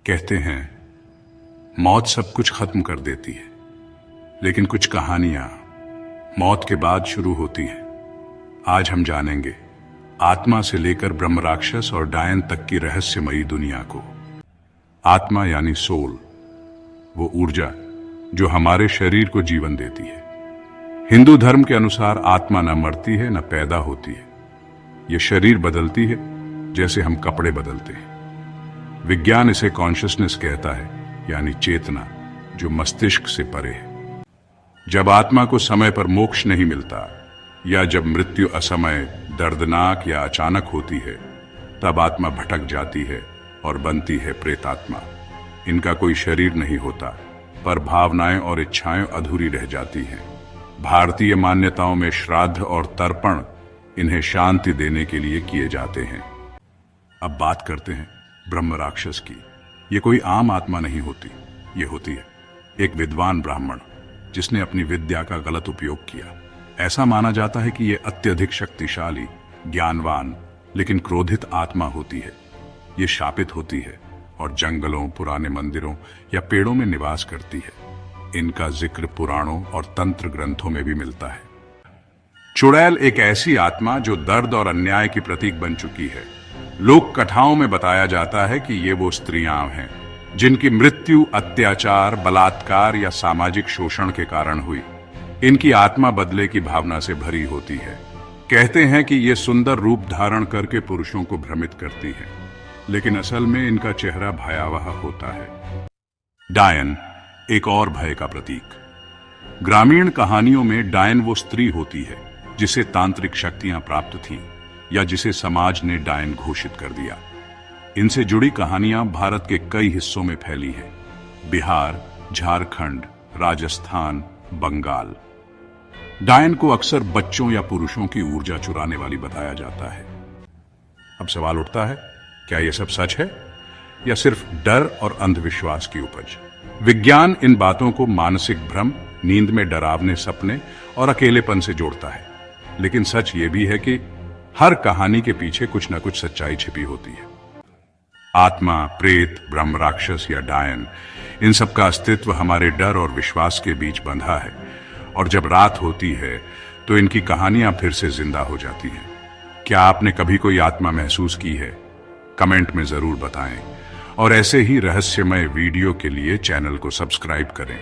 कहते हैं मौत सब कुछ खत्म कर देती है, लेकिन कुछ कहानियां मौत के बाद शुरू होती हैं। आज हम जानेंगे आत्मा से लेकर ब्रह्म राक्षस और डायन तक की रहस्यमयी दुनिया को। आत्मा यानी सोल, वो ऊर्जा जो हमारे शरीर को जीवन देती है। हिंदू धर्म के अनुसार आत्मा न मरती है न पैदा होती है, ये शरीर बदलती है जैसे हम कपड़े बदलते हैं। विज्ञान इसे कॉन्शियसनेस कहता है, यानी चेतना जो मस्तिष्क से परे है। जब आत्मा को समय पर मोक्ष नहीं मिलता या जब मृत्यु असमय, दर्दनाक या अचानक होती है, तब आत्मा भटक जाती है और बनती है प्रेतात्मा। इनका कोई शरीर नहीं होता, पर भावनाएं और इच्छाएं अधूरी रह जाती हैं। भारतीय मान्यताओं में श्राद्ध और तर्पण इन्हें शांति देने के लिए किए जाते हैं। अब बात करते हैं ब्रह्म राक्षस की। ये कोई आम आत्मा नहीं होती, ये होती है एक विद्वान ब्राह्मण जिसने अपनी विद्या का गलत उपयोग किया। ऐसा माना जाता है कि ये अत्यधिक शक्तिशाली, ज्ञानवान लेकिन क्रोधित आत्मा होती है। ये शापित होती है और जंगलों, पुराने मंदिरों या पेड़ों में निवास करती है। इनका जिक्र पुराणों और तंत्र ग्रंथों में भी मिलता है। चुड़ैल एक ऐसी आत्मा जो दर्द और अन्याय की प्रतीक बन चुकी है। लोक कथाओं में बताया जाता है कि ये वो स्त्रियां हैं जिनकी मृत्यु अत्याचार, बलात्कार या सामाजिक शोषण के कारण हुई। इनकी आत्मा बदले की भावना से भरी होती है। कहते हैं कि ये सुंदर रूप धारण करके पुरुषों को भ्रमित करती है, लेकिन असल में इनका चेहरा भयावह होता है। डायन एक और भय का प्रतीक। ग्रामीण कहानियों में डायन वो स्त्री होती है जिसे तांत्रिक शक्तियां प्राप्त थीं या जिसे समाज ने डायन घोषित कर दिया। इनसे जुड़ी कहानियां भारत के कई हिस्सों में फैली हैं। बिहार, झारखंड, राजस्थान, बंगाल। डायन को अक्सर बच्चों या पुरुषों की ऊर्जा चुराने वाली बताया जाता है। अब सवाल उठता है, क्या यह सब सच है या सिर्फ डर और अंधविश्वास की उपज? विज्ञान इन बातों को मानसिक भ्रम, नींद में डरावने सपने और अकेलेपन से जोड़ता है। लेकिन सच ये भी है कि हर कहानी के पीछे कुछ न कुछ सच्चाई छिपी होती है। आत्मा, प्रेत, ब्रह्म राक्षस या डायन, इन सब का अस्तित्व हमारे डर और विश्वास के बीच बंधा है, और जब रात होती है तो इनकी कहानियां फिर से जिंदा हो जाती हैं। क्या आपने कभी कोई आत्मा महसूस की है? कमेंट में जरूर बताएं, और ऐसे ही रहस्यमय वीडियो के लिए चैनल को सब्सक्राइब करें।